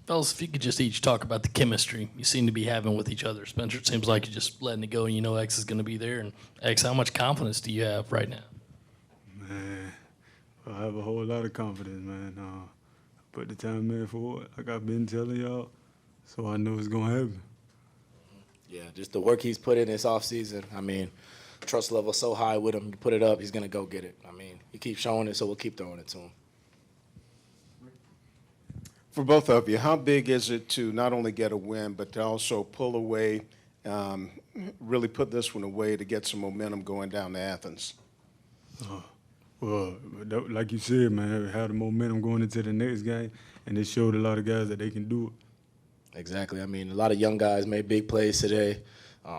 Fellas, if you could just each talk about the chemistry you seem to be having with each other. Spencer, it seems like you're just letting it go and you know X is going to be there. And X, how much confidence do you have right now? Man, I have a whole lot of confidence, man. I put the time in for it, like I've been telling y'all, so I know it's going to happen. Yeah, just the work he's put in this offseason. I mean, trust level so high with him. You put it up, he's going to go get it. I mean, he keeps showing it, so we'll keep throwing it to him. For both of you, how big is it to not only get a win, but to also pull away, really put this one away to get some momentum going down to Athens? Well, like you said, man, had the momentum going into the next game, and it showed a lot of guys that they can do it. Exactly. I mean, a lot of young guys made big plays today,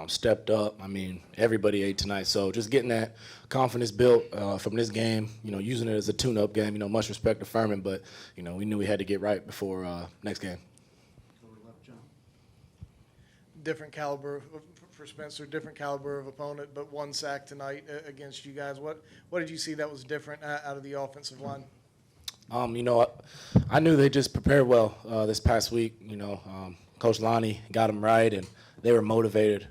stepped up. I mean, everybody ate tonight. So just getting that confidence built from this game, using it as a tune-up game, much respect to Furman, but, we knew we had to get right before next game. Different caliber for Spencer, different caliber of opponent, but one sack tonight against you guys. What did you see that was different out of the offensive line? I knew they just prepared well this past week. Coach Lonnie got them right, and they were motivated,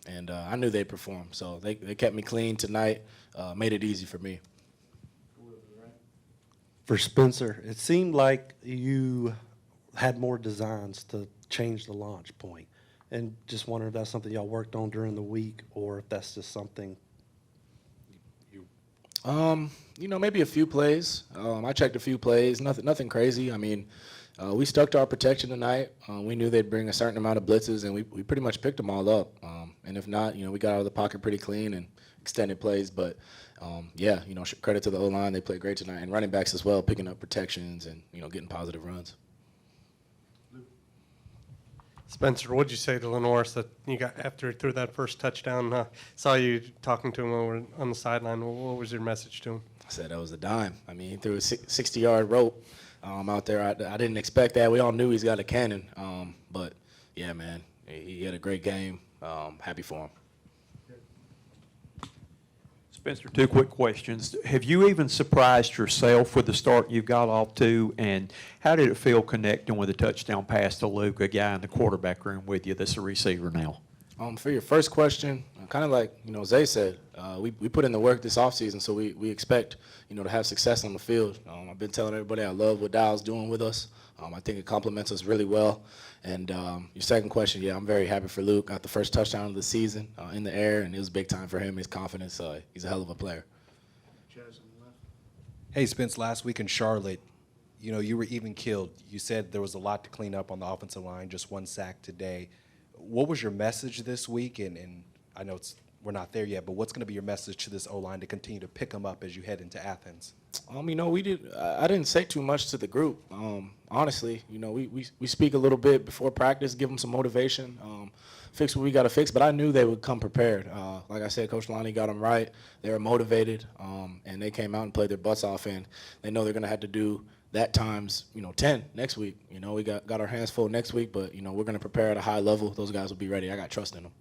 and I knew they'd perform. So they kept me clean tonight, made it easy for me. For Spencer, it seemed like you had more designs to change the launch point, and just wondering if that's something y'all worked on during the week, or if that's just something maybe a few plays. I checked a few plays, nothing crazy. I mean, we stuck to our protection tonight. We knew they'd bring a certain amount of blitzes, and we pretty much picked them all up. And if not, we got out of the pocket pretty clean and extended plays. But, credit to the O-line. They played great tonight. And running backs as well, picking up protections and, getting positive runs. Spencer, what did you say to Lenoris that you got after he threw that first touchdown? Saw you talking to him over on the sideline. What was your message to him? I said that was a dime. I mean, he threw a 60-yard rope out there. I didn't expect that. We all knew he's got a cannon. But, yeah, man, he had a great game. Happy for him. Spencer, two quick questions. Have you even surprised yourself with the start you got off to, and how did it feel connecting with a touchdown pass to Luke, a guy in the quarterback room with you that's a receiver now? For your first question, kind of like Zay said, we put in the work this offseason, so we expect to have success on the field. I've been telling everybody I love what Dial's doing with us. I think it complements us really well. And your second question, yeah, I'm very happy for Luke. Got the first touchdown of the season in the air, and it was big time for him. His confidence, he's a hell of a player. Hey, Spence, last week in Charlotte, you were even killed. You said there was a lot to clean up on the offensive line, just one sack today. What was your message this week? And I know we're not there yet, but what's going to be your message to this O-line to continue to pick them up as you head into Athens? I didn't say too much to the group. Honestly, we speak a little bit before practice, give them some motivation, fix what we got to fix. But I knew they would come prepared. Like I said, Coach Lonnie got them right. They were motivated, and they came out and played their butts off. And they know they're going to have to do that times 10 next week. We got our hands full next week, but we're going to prepare at a high level. Those guys will be ready. I got trust in them.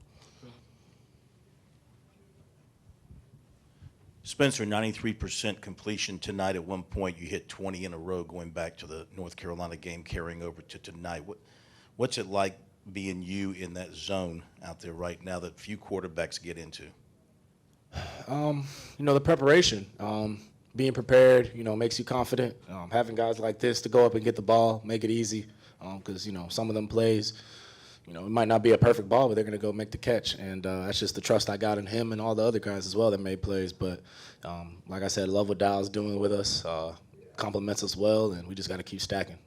Spencer, 93% completion tonight. At one point, you hit 20 in a row going back to the North Carolina game, carrying over to tonight. What's it like being you in that zone out there right now that few quarterbacks get into? The preparation. Being prepared, makes you confident. Having guys like this to go up and get the ball, make it easy. Because, some of them plays, it might not be a perfect ball, but they're going to go make the catch. And that's just the trust I got in him and all the other guys as well that made plays. But like I said, love what Dial's doing with us. Compliments us well, and we just got to keep stacking.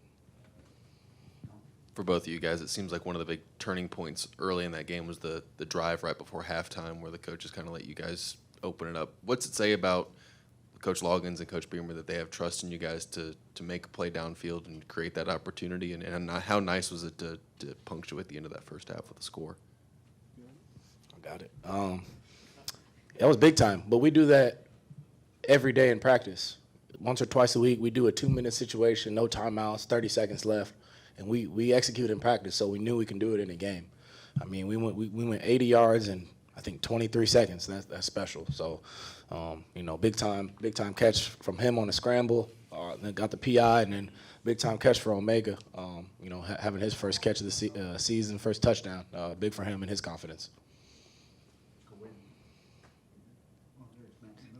For both of you guys, it seems like one of the big turning points early in that game was the drive right before halftime where the coaches kind of let you guys open it up. What's it say about Coach Loggins and Coach Beamer that they have trust in you guys to make a play downfield and create that opportunity? And how nice was it to punctuate the end of that first half with a score? I got it. That was big time, but we do that every day in practice. Once or twice a week, we do a 2-minute situation, no timeouts, 30 seconds left, and we execute in practice, so we knew we can do it in a game. I mean, we went 80 yards in, I think, 23 seconds. That's special. So, big time catch from him on a scramble. then got the PI, and then big time catch for Omega. You know, having his first catch of the season, first touchdown, big for him and his confidence.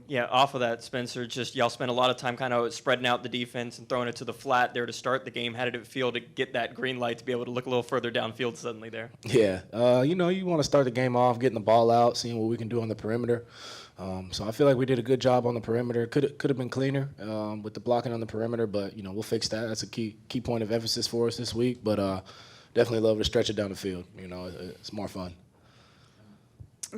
Yeah, off of that, Spencer, just y'all spent a lot of time kind of spreading out the defense and throwing it to the flat there to start the game. How did it feel to get that green light to be able to look a little further downfield suddenly there? Yeah, you know, you want to start the game off, getting the ball out, seeing what we can do on the perimeter. So I feel like we did a good job on the perimeter. Could have been cleaner with the blocking on the perimeter, but you know, we'll fix that. That's a key point of emphasis for us this week. But definitely love to stretch it down the field. You know, it's more fun.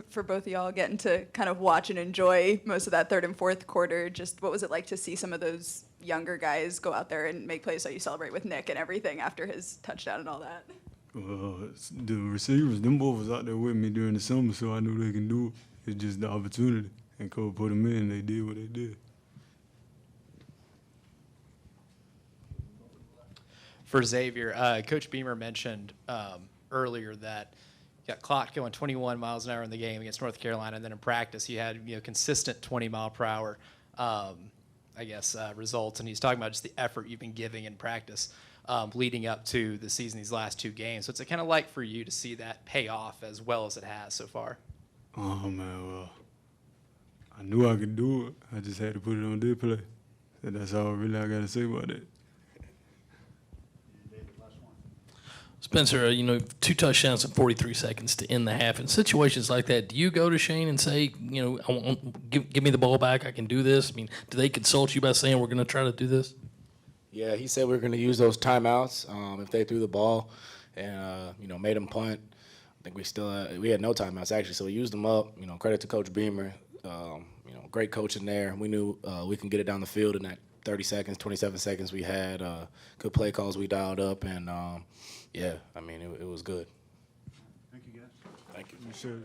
For both of y'all, getting to kind of watch and enjoy most of that third and fourth quarter, just what was it like to see some of those younger guys go out there and make plays so you celebrate with Nick and everything after his touchdown and all that? The receivers, them boys was out there with me during the summer, so I knew they can do it. It's just the opportunity. And Coach put them in, and they did what they did. For Xavier, Coach Beamer mentioned earlier that you got clock going 21 miles an hour in the game against North Carolina, and then in practice you had consistent 20-mile-per-hour, results. And he's talking about just the effort you've been giving in practice leading up to the season, these last two games. So what's it kind of like for you to see that pay off as well as it has so far? Oh, man, well, I knew I could do it. I just had to put it on display. So that's all really I got to say about that. Spencer, 2 touchdowns in 43 seconds to end the half. In situations like that, do you go to Shane and say, give me the ball back, I can do this? I mean, do they consult you by saying we're going to try to do this? Yeah, he said we were going to use those timeouts if they threw the ball and, made them punt. I think we had no timeouts, actually, so we used them up. Credit to Coach Beamer. Great coach in there. We knew we can get it down the field in that 30 seconds, 27 seconds we had. Good play calls we dialed up, and, it was good. Thank you, guys. Thank you. Sure.